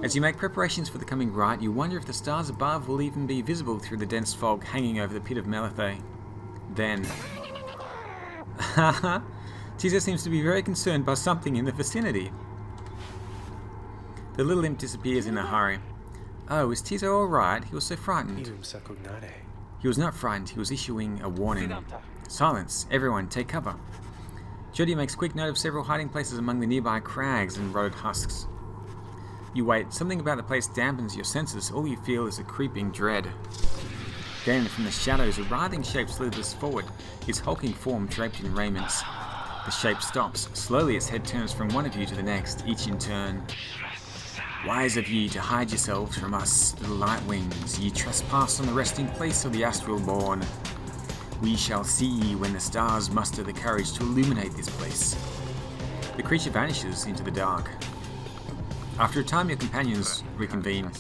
As you make preparations for the coming rite, you wonder if the stars above will even be visible through the dense fog hanging over the pit of Melethe. Then... Tizo seems to be very concerned by something in the vicinity. The little imp disappears in a hurry. Oh, is Tizo alright? He was so frightened. He was not frightened, he was issuing a warning. Silence, everyone, take cover. Jody makes quick note of several hiding places among the nearby crags and rotted husks. You wait, something about the place dampens your senses, all you feel is a creeping dread. Then, from the shadows, a writhing shape slithers forward, its hulking form draped in raiments. The shape stops. Slowly its head turns from one of you to the next, each in turn. Wise of ye to hide yourselves from us, little light wings, ye trespass on the resting place of the astral born. We shall see ye when the stars muster the courage to illuminate this place. The creature vanishes into the dark. After a time, your companions reconvene.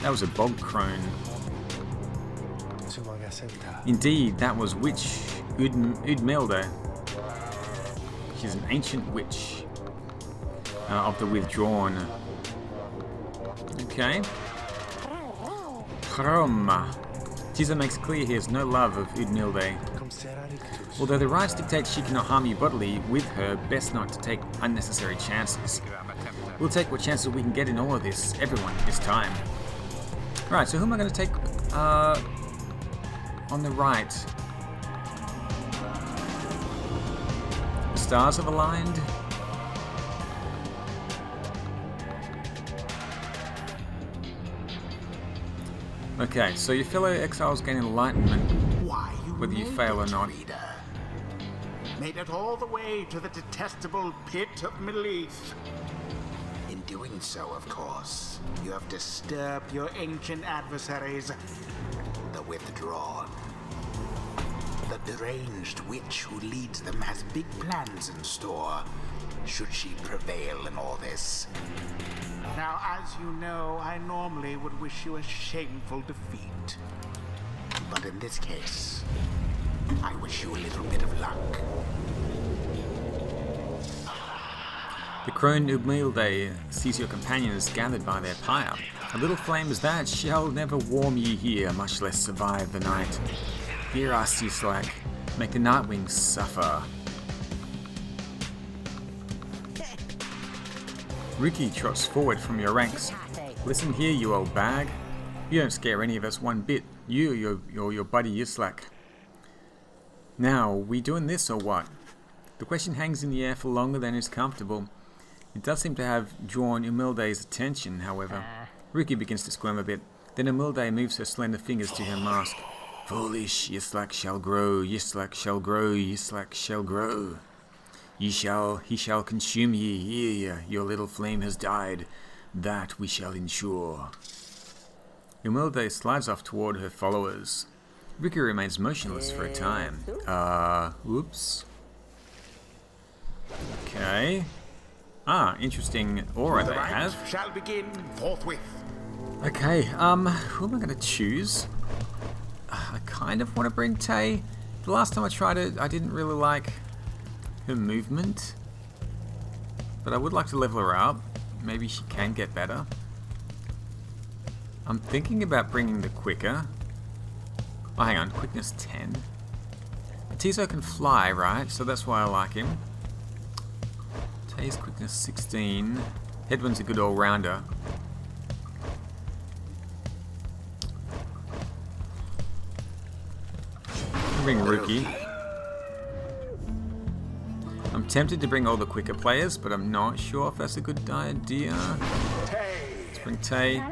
That was a bog crone. Indeed, that was witch Udmilda. She's an ancient witch of the Withdrawn. Okay. Chroma. Tizo makes clear he has no love of Udmilde. Although the rites dictate she cannot harm you bodily, with her, best not to take unnecessary chances. We'll take what chances we can get in all of this. Everyone, it's time. Right, so who am I going to take on the right? The stars have aligned. Okay, so your fellow exiles gain enlightenment, whether you fail or not. Reader. Made it all the way to the detestable pit of Middle-earth. In doing so, of course, you have disturbed your ancient adversaries, the Withdrawn. The deranged witch who leads them has big plans in store, should she prevail in all this. Now, as you know, I normally would wish you a shameful defeat. But in this case, I wish you a little bit of luck. The crone Udmilde sees your companions gathered by their pyre. A little flame as that shall never warm ye here, much less survive the night. Hear us, ye slack. Make the nightwings suffer. Ruki trots forward from your ranks. Listen here, you old bag. You don't scare any of us one bit. You or your buddy Yislak. Now, we doing this or what? The question hangs in the air for longer than is comfortable. It does seem to have drawn Umilde's attention, however. Ruki begins to squirm a bit. Then Umilde moves her slender fingers to her mask. Foolish, Yislak shall grow, Yislak shall grow, Yislak shall grow. He shall consume ye, here, your little flame has died. That we shall ensure. Umilde slides off toward her followers. Ricky remains motionless for a time. Whoops. Okay. Interesting aura they have. Shall begin forthwith. Okay, who am I going to choose? I kind of want to bring Tay. The last time I tried it, I didn't really like her movement, but I would like to level her up. Maybe she can get better. I'm thinking about bringing the quicker. Oh, hang on, quickness 10. Tizo can fly, right? So that's why I like him. Tay's quickness 16. Hedwin's a good all-rounder. Bring Ruki. I'm tempted to bring all the quicker players, but I'm not sure if that's a good idea. Let's bring Tay.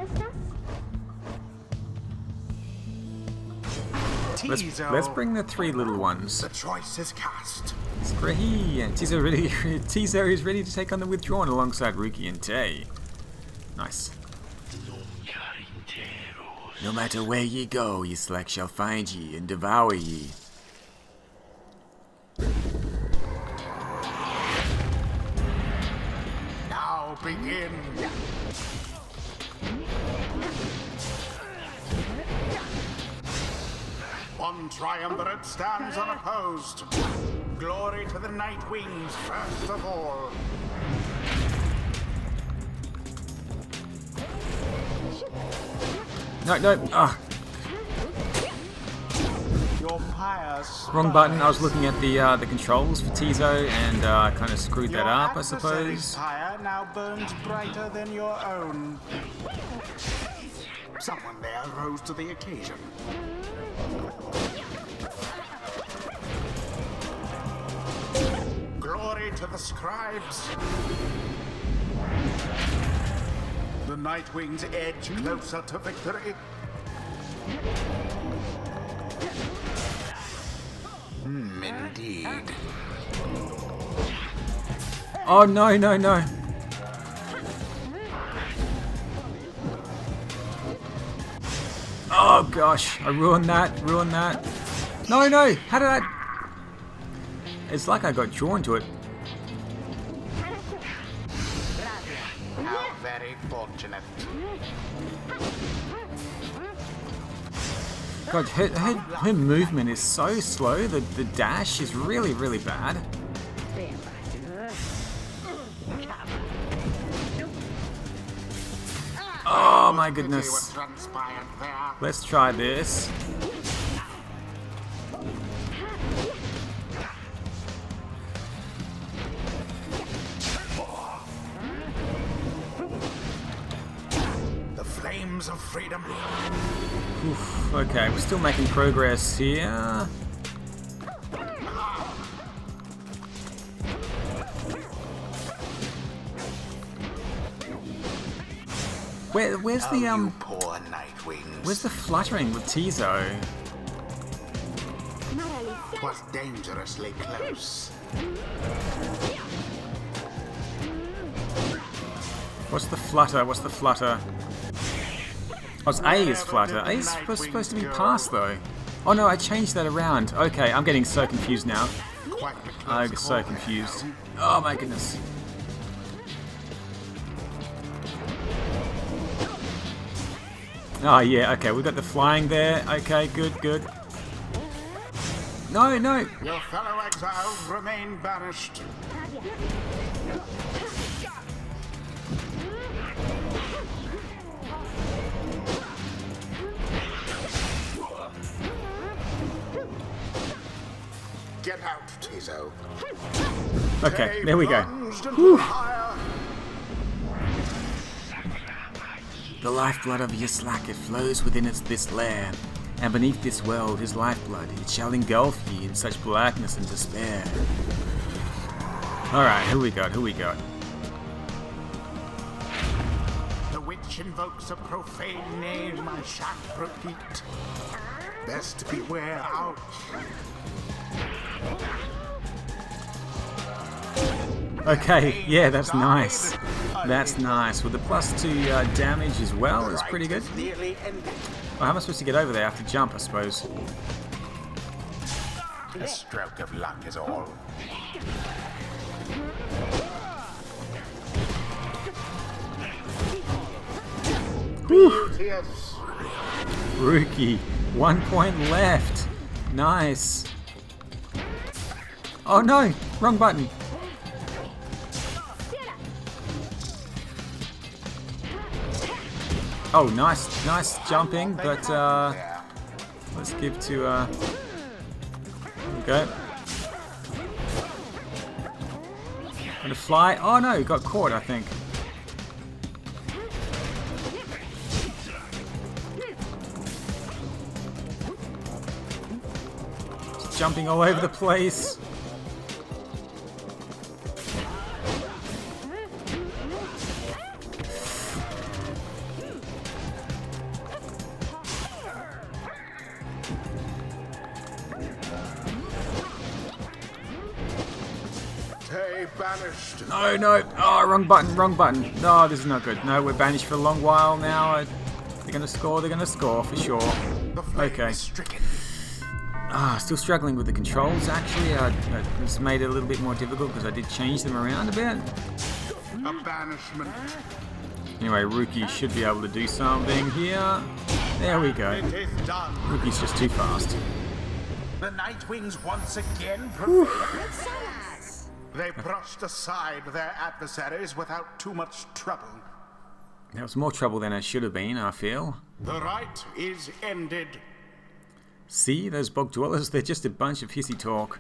Let's bring the three little ones. The choice is cast. Tizo is ready to take on the Withdrawn alongside Ruki and Tay. Nice. No matter where ye go, ye slack shall find ye and devour ye. Now begin. One triumvirate stands unopposed. Glory to the Night Wings first of all. No, no. Ah. Your Pyre Wrong button. I was looking at the controls for Tizo and kind of screwed that up, I adversary's suppose. Pyre now burns brighter than your own. Someone there rose to the occasion. Glory to the scribes. The Nightwings edge closer to victory. Indeed. Oh no, no, no. Oh gosh, I ruined that, No, no, how did I... It's like I got drawn to it. How very fortunate. God, her movement is so slow. The dash is really, really bad. Oh my goodness. Let's try this. The flames of freedom. Oof, okay, we're still making progress here. Where's the You poor Nightwings. where's the fluttering with Tizo? 'Twas dangerously close. What's the flutter? What's the flutter? Oh, it's A is flutter. A is supposed to be pass though. Oh no, I changed that around. Okay, I'm getting so confused now. Quite the close I'm so call, confused. now. Oh my goodness. Oh yeah, okay, we've got the flying there. Okay, good, good. No, no. Your fellow exiles remain banished. Get out, Tizo. Okay, there we go. Plunged into fire. The lifeblood of Yaslak, it flows within this lair, and beneath this world his lifeblood, it shall engulf ye in such blackness and despair. Alright, who we got, who we got? The witch invokes a profane name I shan't repeat. Best beware out. Okay, yeah, that's nice. That's nice. With the +2 damage as well, is pretty good. Nearly ended. Well, how am I supposed to get over there? I have to jump, I suppose. A stroke of luck is all. Yes. Rookie, 1 point left. Nice. Oh no, wrong button. Oh, nice jumping, but let's give to there we go. Gonna fly. Oh no, got caught, I think. Just jumping all over the place. Banished. No, no. Oh, wrong button, wrong button. No, this is not good. No, we're banished for a long while now. They're gonna score for sure. Okay. Still struggling with the controls, actually. It's made it a little bit more difficult because I did change them around a bit. A banishment. Anyway, Rookie should be able to do something here. There we go. It is done. Rookie's just too fast. The Nightwings once again prevailed. They brushed aside their adversaries without too much trouble. That was more trouble than I should have been, I feel. The rite is ended. See, those bog dwellers, they're just a bunch of hissy talk.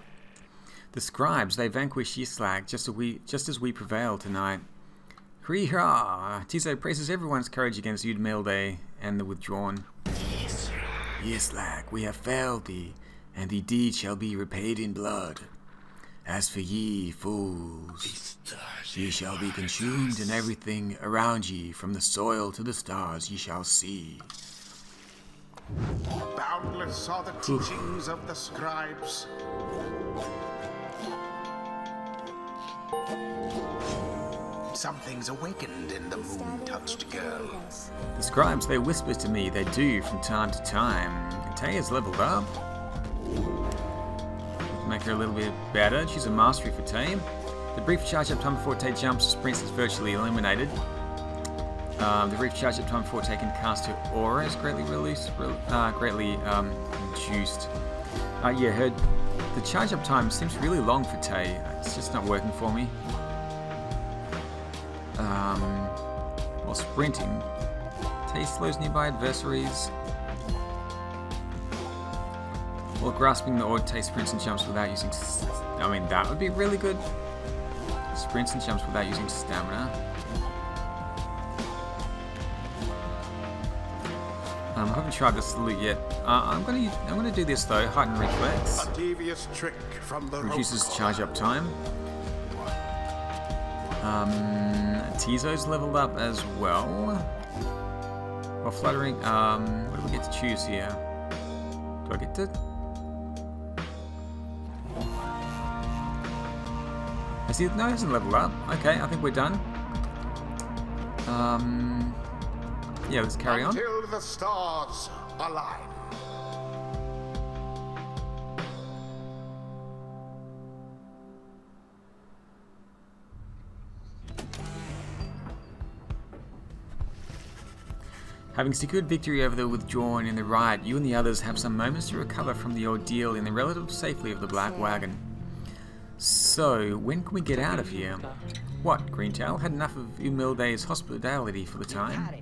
The scribes, they vanquish Yislag just as we prevail tonight. Hurrah! Tiso praises everyone's courage against Udmilde and the Withdrawn. Yislag, we have failed thee, and the deed shall be repaid in blood. As for ye, fools, ye shall be consumed, and everything around ye, from the soil to the stars, ye shall see. Boundless are the teachings of the scribes. Something's awakened in the moon-touched girl. The scribes, they whisper to me, they do from time to time. Taya's leveled up. Make her a little bit better. She's a mastery for Tay. The brief charge-up time before Tay jumps or sprints is virtually eliminated. The brief charge-up time before Tay can cast her aura is greatly reduced. Yeah, the charge-up time seems really long for Tay. It's just not working for me. While sprinting, Tay slows nearby adversaries. While grasping the orb, Tay sprints and jumps without using... I mean, that would be really good. Sprints and jumps without using stamina. I haven't tried this salute yet. I'm gonna do this though. Heightened reflex. A devious trick from the reduces charge up time. Tizo's leveled up as well. While fluttering, what do we get to choose here? Do I get to? No, it hasn't leveled up. Okay, I think we're done. Yeah, let's carry on. Until the stars align. Having secured victory over the Withdrawn in the Rite, you and the others have some moments to recover from the ordeal in the relative safety of the Black Wagon. So, when can we get out of here? What, Greentail? Had enough of Umilde's hospitality for the time?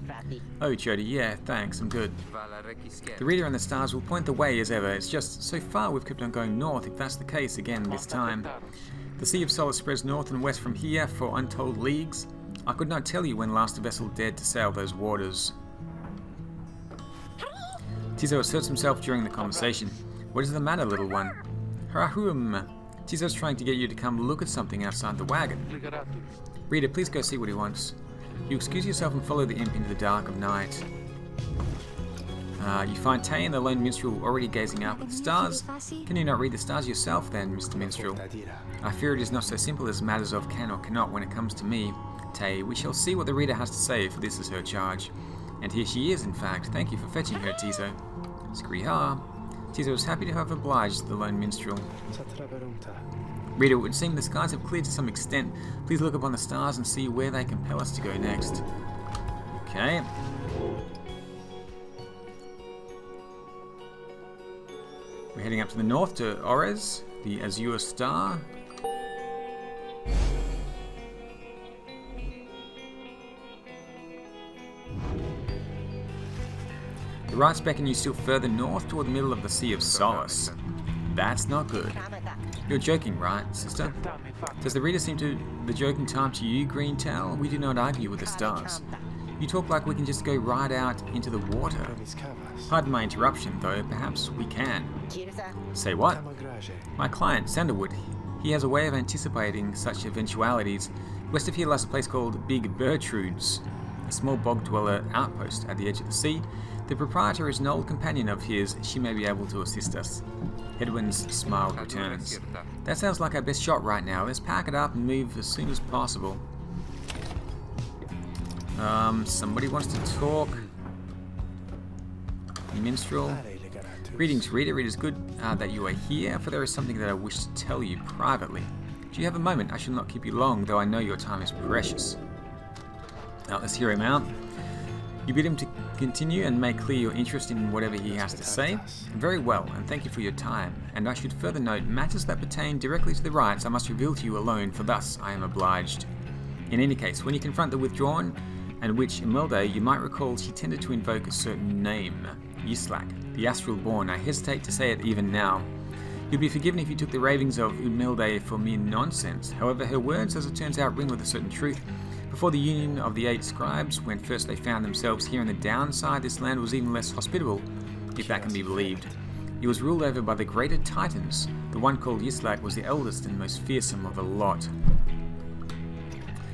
Oh, Jody, yeah, thanks, I'm good. The Reader and the stars will point the way as ever. It's just, so far we've kept on going north, if that's the case again this time. The Sea of Solace spreads north and west from here for untold leagues. I could not tell you when last a vessel dared to sail those waters. Tizo asserts himself during the conversation. What is the matter, little one? Harahum! Tizo's trying to get you to come look at something outside the wagon. Reader, please go see what he wants. You excuse yourself and follow the imp into the dark of night. You find Tay and the lone minstrel already gazing up at the stars. Can you not read the stars yourself then, Mr. Minstrel? I fear it is not so simple as matters of can or cannot when it comes to me. Tay, we shall see what the reader has to say, for this is her charge. And here she is, in fact. Thank you for fetching her, Tizo. Skriha. Tizo was happy to have obliged the lone minstrel. Reader, it would seem the skies have cleared to some extent. Please look upon the stars and see where they compel us to go next. Okay. We're heading up to the north to Orez, the Azure Star. The Rites beckon you still further north toward the middle of the Sea of Solace. That's not good. You're joking, right, sister? Does the reader seem to the joking time to you, Greentail? We do not argue with the stars. You talk like we can just go right out into the water. Pardon my interruption, though, perhaps we can. Say what? My client, Sandalwood, he has a way of anticipating such eventualities. West of here lies a place called Big Bertrude's, a small bog-dweller outpost at the edge of the sea. The proprietor is an old companion of his. She may be able to assist us. Headwind's smile returns. That sounds like our best shot right now. Let's pack it up and move as soon as possible. Somebody wants to talk. Minstrel. Greetings, reader. It is good that you are here, for there is something that I wish to tell you privately. Do you have a moment? I shall not keep you long, though I know your time is precious. Now, let's hear him out. You bid him to continue and make clear your interest in whatever he has to say. Very well, and thank you for your time. And I should further note, matters that pertain directly to the rites I must reveal to you alone, for thus I am obliged. In any case, when you confront the Withdrawn, and which, Imelda, you might recall she tended to invoke a certain name, Yislak, the astral born. I hesitate to say it even now. You'd be forgiven if you took the ravings of Imelda for mere nonsense. However, her words, as it turns out, ring with a certain truth. Before the union of the 8 scribes, when first they found themselves here in the downside, this land was even less hospitable, if that can be believed. It was ruled over by the greater titans. The one called Yislak was the eldest and most fearsome of the lot.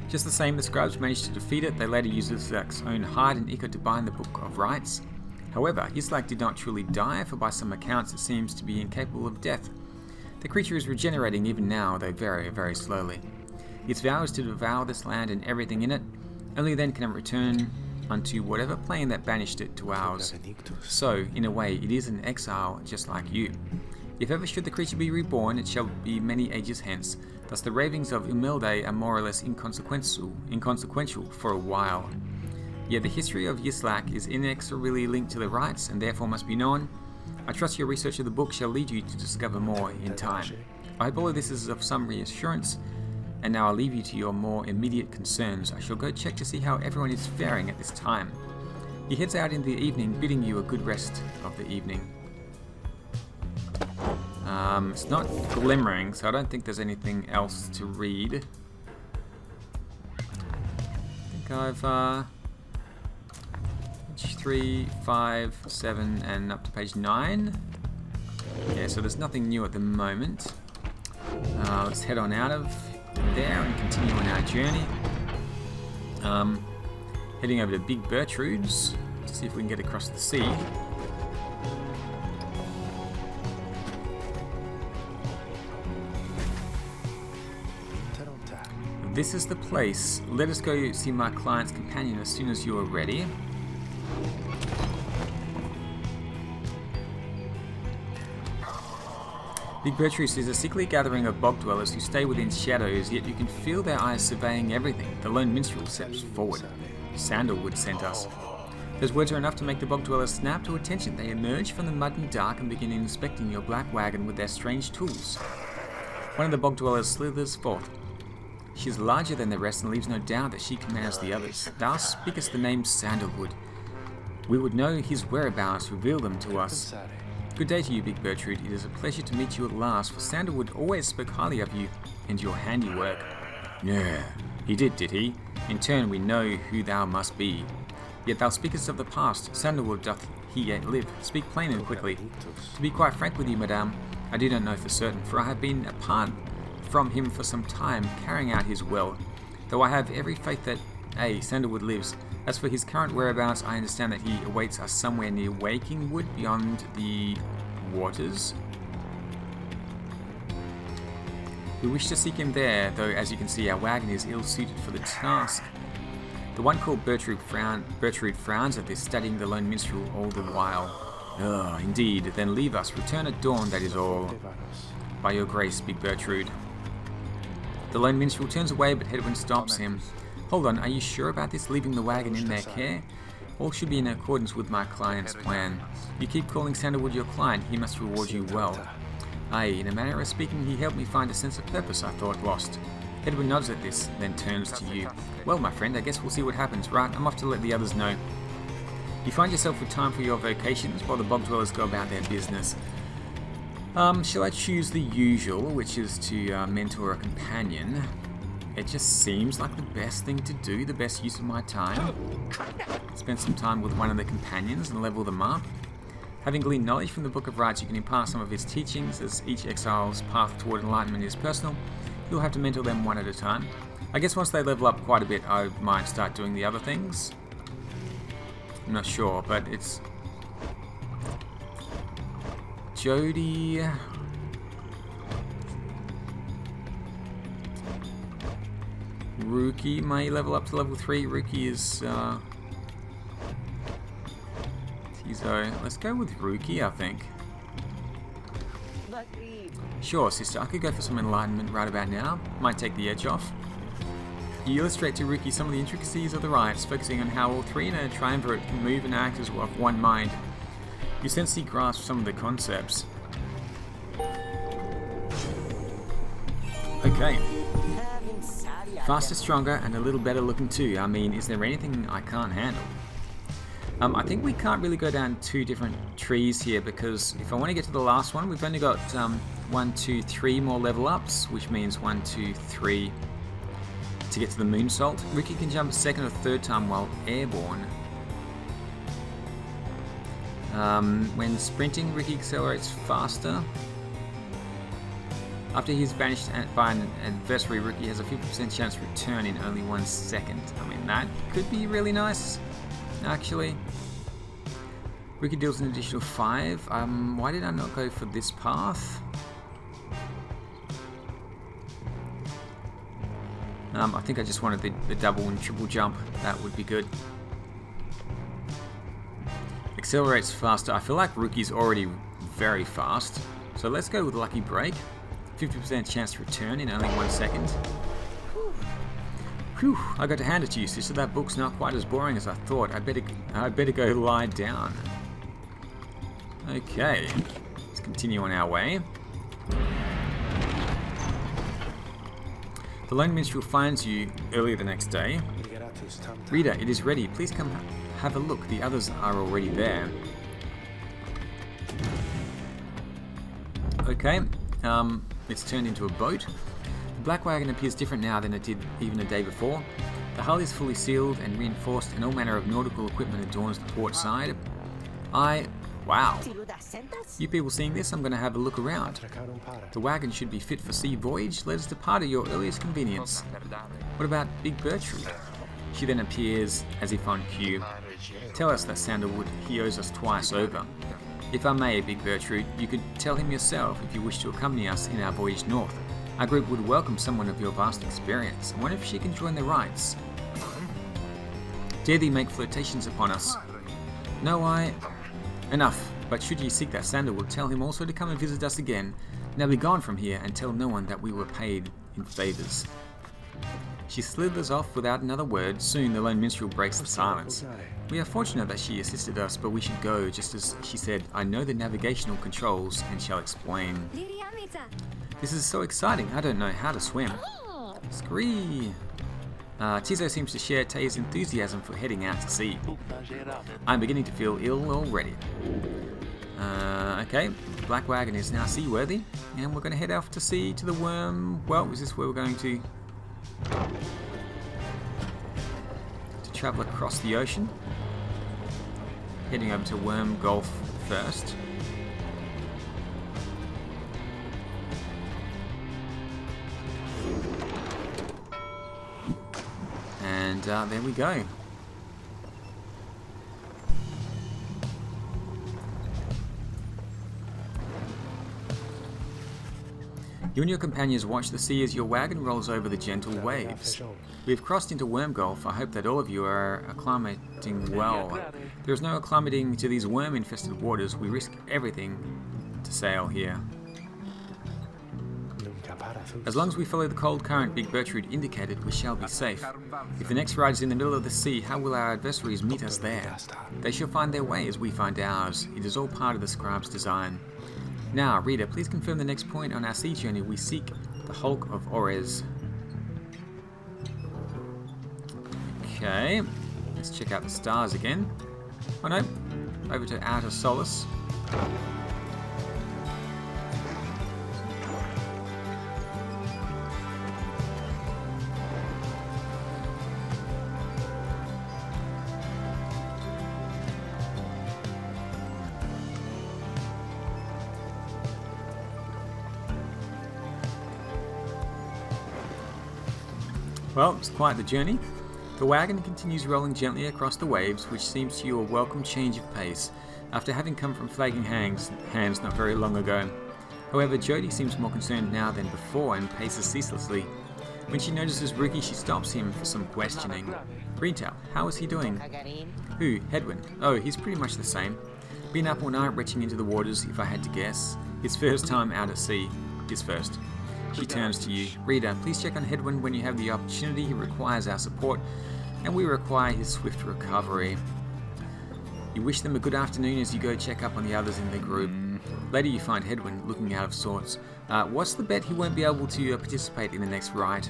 Just the same, the scribes managed to defeat it. They later used Yislak's own hide and ichor to bind the Book of Rites. However, Yislak did not truly die, for by some accounts it seems to be incapable of death. The creature is regenerating even now, though very, very slowly. Its vow is to devour this land and everything in it. Only then can it return unto whatever plane that banished it to ours. So, in a way, it is an exile just like you. If ever should the creature be reborn, it shall be many ages hence. Thus the ravings of Imelda are more or less inconsequential for a while. Yet the history of Yislak is inexorably linked to the rites and therefore must be known. I trust your research of the book shall lead you to discover more in time. I hope all of this is of some reassurance, and now I'll leave you to your more immediate concerns. I shall go check to see how everyone is faring at this time. He heads out in the evening, bidding you a good rest of the evening. It's not glimmering, so I don't think there's anything else to read. I think I've 3, 5, 7, and up to page 9. Yeah, so there's nothing new at the moment. Let's head on out of there and continue on our journey. Heading over to Big Bertrude's to see if we can get across the sea. This is the place. Let us go see my client's companion as soon as you are ready. Big Bertrude's is a sickly gathering of bog dwellers who stay within shadows, yet you can feel their eyes surveying everything. The lone minstrel steps forward. Sandalwood sent us. Those words are enough to make the bog dwellers snap to attention. They emerge from the mud and dark and begin inspecting your black wagon with their strange tools. One of the bog dwellers slithers forth. She is larger than the rest and leaves no doubt that she commands the others. Thou speakest the name Sandalwood. We would know his whereabouts, reveal them to us. Good day to you, Big Bertrude. It is a pleasure to meet you at last, for Sandalwood always spoke highly of you and your handiwork. Yeah, he did he? In turn we know who thou must be. Yet thou speakest of the past. Sandalwood doth he yet live? Speak plain and quickly. To be quite frank with you, madame, I do not know for certain, for I have been apart from him for some time, carrying out his will, though I have every faith that, Sandalwood lives. As for his current whereabouts, I understand that he awaits us somewhere near Wakingwood, beyond the waters. We wish to seek him there, though as you can see our wagon is ill-suited for the task. The one called Bertrude frowns at this, studying the lone minstrel all the while. Oh, indeed, then leave us, return at dawn, that is all. By your grace, Big Bertrude. The lone minstrel turns away, but Hedwin stops him. Hold on, are you sure about this, leaving the wagon in their care? All should be in accordance with my client's plan. You keep calling Sandalwood your client, he must reward you well. In a manner of speaking, he helped me find a sense of purpose I thought lost. Hedwin nods at this, then turns to you. Well, my friend, I guess we'll see what happens, right? I'm off to let the others know. You find yourself with time for your vocations while the bog dwellers go about their business. Shall I choose the usual, which is to mentor a companion? It just seems like the best thing to do, the best use of my time. Spend some time with one of the companions and level them up. Having gleaned knowledge from the Book of Rites, you can impart some of its teachings. As each exile's path toward enlightenment is personal, you'll have to mentor them one at a time. I guess once they level up quite a bit, I might start doing the other things. I'm not sure, but it's... Jody... Rookie may level up to level 3. Rookie is... Tizo. Let's go with Rookie, I think. Sure, sister. I could go for some enlightenment right about now. Might take the edge off. You illustrate to Rookie some of the intricacies of the rites, focusing on how all three in a triumvirate can move and act as of one mind. You sense he grasps some of the concepts. Okay. Faster, stronger, and a little better looking too. I mean, is there anything I can't handle? I think we can't really go down 2 different trees here, because if I want to get to the last one, we've only got 1, 2, 3 more level ups, which means 1, 2, 3 to get to the moonsault. Ricky can jump a 2nd or 3rd time while airborne. When sprinting, Ricky accelerates faster. After he's banished by an adversary, Ricky has a 50% chance to return in only 1 second. I mean, that could be really nice, actually. Ricky deals an additional 5. Why did I not go for this path? I think I just wanted the double and triple jump. That would be good. Accelerates faster. I feel like Rookie's already very fast. So let's go with Lucky Break. 50% chance to return in only 1 second. Whew, I got to hand it to you, sister. That book's not quite as boring as I thought. I better go lie down. Okay, let's continue on our way. The Lone Minstrel finds you early the next day. Reader, it is ready. Please come have a look. The others are already there. Okay, it's turned into a boat. The black wagon appears different now than it did even a day before. The hull is fully sealed and reinforced, and all manner of nautical equipment adorns the port side. Wow. You people seeing this? I'm going to have a look around. The wagon should be fit for sea voyage. Let us depart at your earliest convenience. What about Big Bertrude? She then appears as if on cue. Tell us that Sandalwood, he owes us twice over. If I may, Big Bertrude, you could tell him yourself if you wish to accompany us in our voyage north. Our group would welcome someone of your vast experience. I wonder if she can join the Rites. Dare thee make flirtations upon us? No, Enough, but should ye seek that Sandalwood, tell him also to come and visit us again. Now be gone from here and tell no one that we were paid in favours. She slithers off without another word. Soon the Lone Minstrel breaks the silence. We are fortunate that she assisted us, but we should go, just as she said. I know the navigational controls and shall explain. This is so exciting, I don't know how to swim. Scree! Tizo seems to share Tay's enthusiasm for heading out to sea. I'm beginning to feel ill already. Okay, Black Wagon is now seaworthy, and we're going to head off to sea to the Worm. Well, is this where we're going to travel across the ocean? Heading over to Worm Gulf first. And there we go. You and your companions watch the sea as your wagon rolls over the gentle waves. We've crossed into Worm Gulf. I hope that all of you are acclimating well. There is no acclimating to these worm-infested waters. We risk everything to sail here. As long as we follow the cold current Big Bertrude indicated, we shall be safe. If the next ride is in the middle of the sea, how will our adversaries meet us there? They shall find their way as we find ours. It is all part of the scribe's design. Now, reader, please confirm the next point on our sea journey. We seek the Hulk of Ores. Okay, let's check out the stars again. Oh no, over to Outer Solace. Well, it's quite the journey. The wagon continues rolling gently across the waves, which seems to you a welcome change of pace, after having come from flagging hands not very long ago. However, Jody seems more concerned now than before and paces ceaselessly. When she notices Rookie, she stops him for some questioning. Greentail, how is he doing? Who? Hedwin? Oh, he's pretty much the same. Been up all night retching into the waters, if I had to guess. His first time out at sea. His first. She turns to you. Reader, please check on Hedwin when you have the opportunity. He requires our support, and we require his swift recovery. You wish them a good afternoon as you go check up on the others in the group. Later you find Hedwin looking out of sorts. What's the bet he won't be able to participate in the next rite?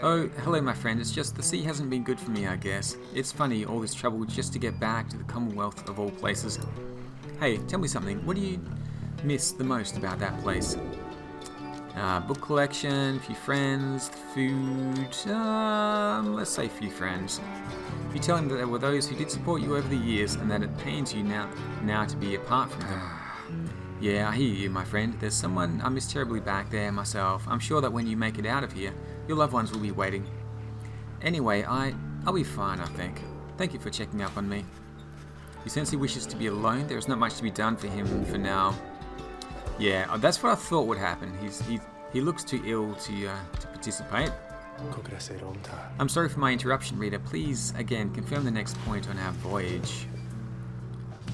Oh, hello my friend, it's just the sea hasn't been good for me, I guess. It's funny, all this trouble just to get back to the Commonwealth of all places. Hey, tell me something, what do you miss the most about that place? Book collection, few friends, food, let's say few friends. You tell him that there were those who did support you over the years and that it pains you now to be apart from them. Yeah, I hear you, my friend. There's someone I miss terribly back there myself. I'm sure that when you make it out of here, your loved ones will be waiting. Anyway, I'll be fine, I think. Thank you for checking up on me. You sense he wishes to be alone. There is not much to be done for him for now. Yeah, that's what I thought would happen. He looks too ill to participate. I'm sorry for my interruption, reader. Please, again, confirm the next point on our voyage.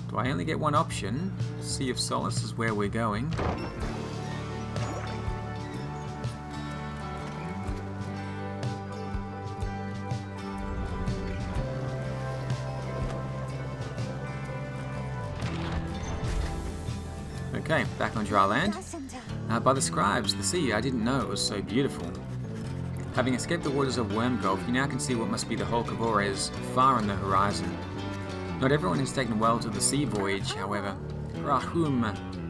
Do I only get one option? Sea of Solace is where we're going. Okay, back on dry land. By the scribes, the sea, I didn't know it was so beautiful. Having escaped the waters of Worm Gulf, you now can see what must be the Hulk of Ores far on the horizon. Not everyone has taken well to the sea voyage, however. Rahum,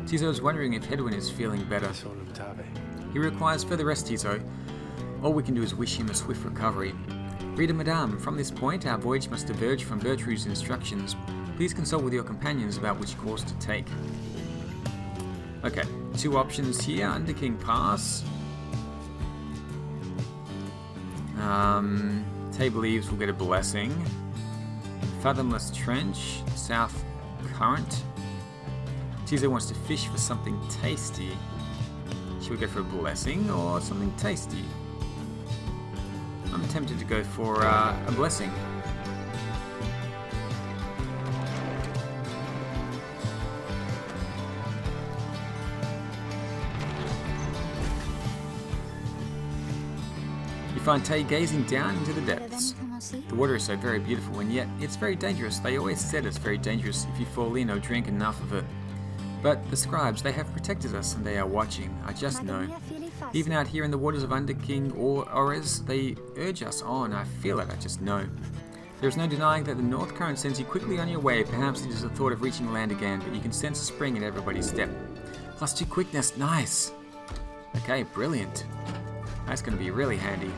Tizo is wondering if Hedwin is feeling better. He requires further rest, Tizo. All we can do is wish him a swift recovery. Reader Madame, from this point, our voyage must diverge from Bertrude's instructions. Please consult with your companions about which course to take. Okay, two options here. Underking Pass. Table Eaves will get a blessing. Fathomless Trench, South Current. Tizo wants to fish for something tasty. Should we go for a blessing or something tasty? I'm tempted to go for a blessing. You find Tay gazing down into the depths. The water is so very beautiful, and yet it's very dangerous. They always said it's very dangerous if you fall in or drink enough of it. But the scribes, they have protected us and they are watching. I just know. Even out here in the waters of Underking or Ores, they urge us on. I feel it, I just know. There is no denying that the North Current sends you quickly on your way. Perhaps it is the thought of reaching land again, but you can sense a spring in everybody's step. +2 quickness, nice! Okay, brilliant. That's going to be really handy.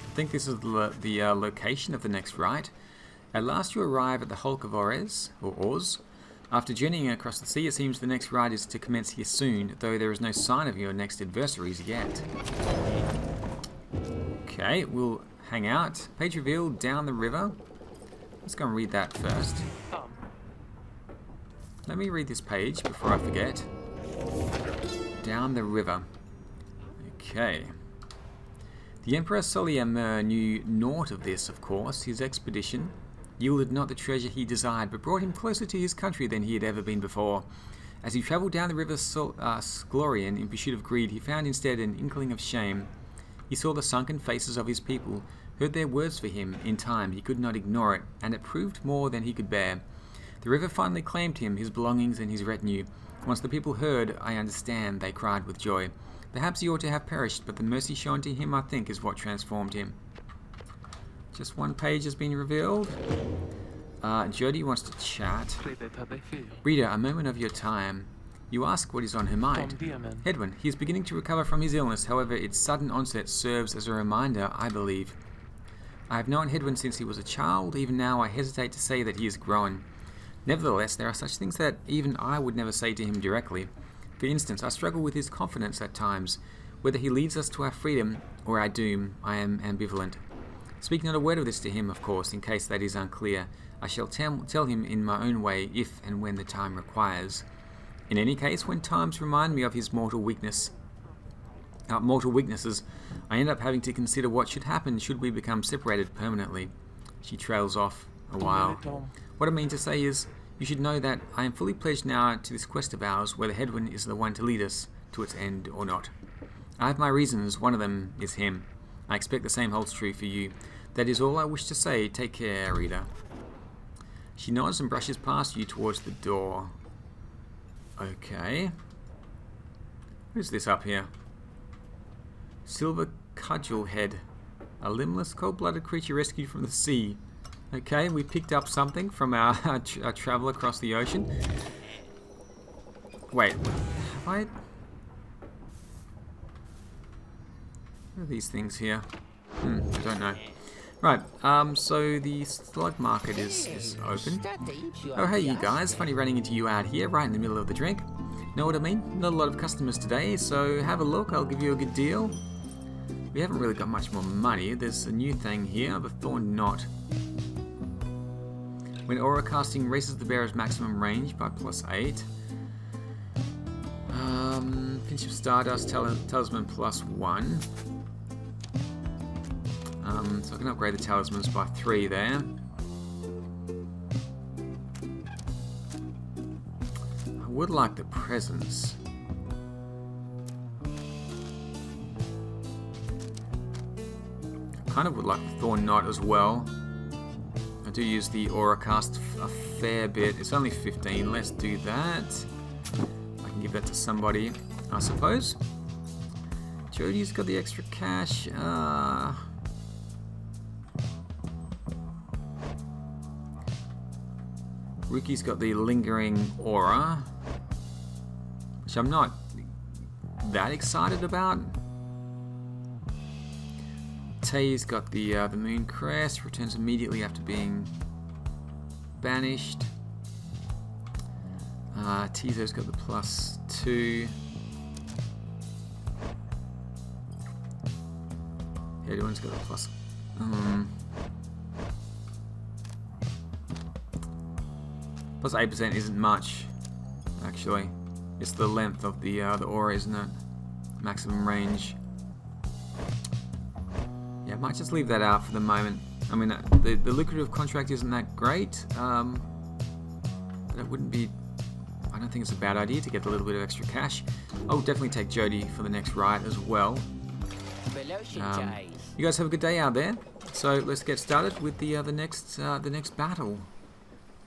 I think this is the location of the next rite. At last you arrive at the Hulk of Ores, or Oz. After journeying across the sea, it seems the next rite is to commence here soon, though there is no sign of your next adversaries yet. Okay, we'll hang out. Page revealed, down the river. Let's go and read that first. Let me read this page before I forget. Down the river. Okay. The Emperor Soliamer knew naught of this, of course. His expedition yielded not the treasure he desired, but brought him closer to his country than he had ever been before. As he travelled down the river Sklorian in pursuit of greed, he found instead an inkling of shame. He saw the sunken faces of his people, heard their words for him. In time, he could not ignore it, and it proved more than he could bear. The river finally claimed him, his belongings and his retinue. Once the people heard, "I understand," they cried with joy. Perhaps he ought to have perished, but the mercy shown to him, I think, is what transformed him. Just one page has been revealed. Jody wants to chat. Reader, a moment of your time. You ask what is on her mind. Hedwin, he is beginning to recover from his illness, however, its sudden onset serves as a reminder, I believe. I have known Hedwin since he was a child. Even now, I hesitate to say that he is grown. Nevertheless, there are such things that even I would never say to him directly. For instance, I struggle with his confidence at times. Whether he leads us to our freedom or our doom, I am ambivalent. Speak not a word of this to him, of course, in case that is unclear. I shall tell him in my own way, if and when the time requires. In any case, when times remind me of his mortal weaknesses, I end up having to consider what should happen should we become separated permanently. She trails off a while. What I mean to say is, you should know that I am fully pledged now to this quest of ours, whether Hedwin is the one to lead us to its end or not. I have my reasons, one of them is him. I expect the same holds true for you. That is all I wish to say. Take care, reader. She nods and brushes past you towards the door. Okay. Who's this up here? Silver Cudgel Head. A limbless, cold-blooded creature rescued from the sea. Okay, we picked up something from our travel across the ocean. Wait, have I... What are these things here? I don't know. Right, so the slug market is open. Oh, hey you guys, funny running into you out here right in the middle of the drink. Know what I mean? Not a lot of customers today, so have a look, I'll give you a good deal. We haven't really got much more money. There's a new thing here, the Thorn Knot. When aura casting raises the bearer's maximum range by +8. Pinch of Stardust, Talisman +1. So I can upgrade the talismans by 3 there. I would like the presence. Kind of would like the Thorn Knot as well. I do use the aura cast a fair bit. It's only 15. Let's do that. I can give that to somebody, I suppose. Jodie's got the extra cash. Ruki's got the lingering aura, which I'm not that excited about. Tay's got the Moon Crest, returns immediately after being banished. Tizo's got the +2. Everyone's got the plus. +8% isn't much, actually. It's the length of the aura, isn't it? Maximum range. Yeah, I might just leave that out for the moment. I mean, the lucrative contract isn't that great, but it wouldn't be... I don't think it's a bad idea to get a little bit of extra cash. I'll definitely take Jodie for the next ride as well. You guys have a good day out there. So let's get started with the next battle.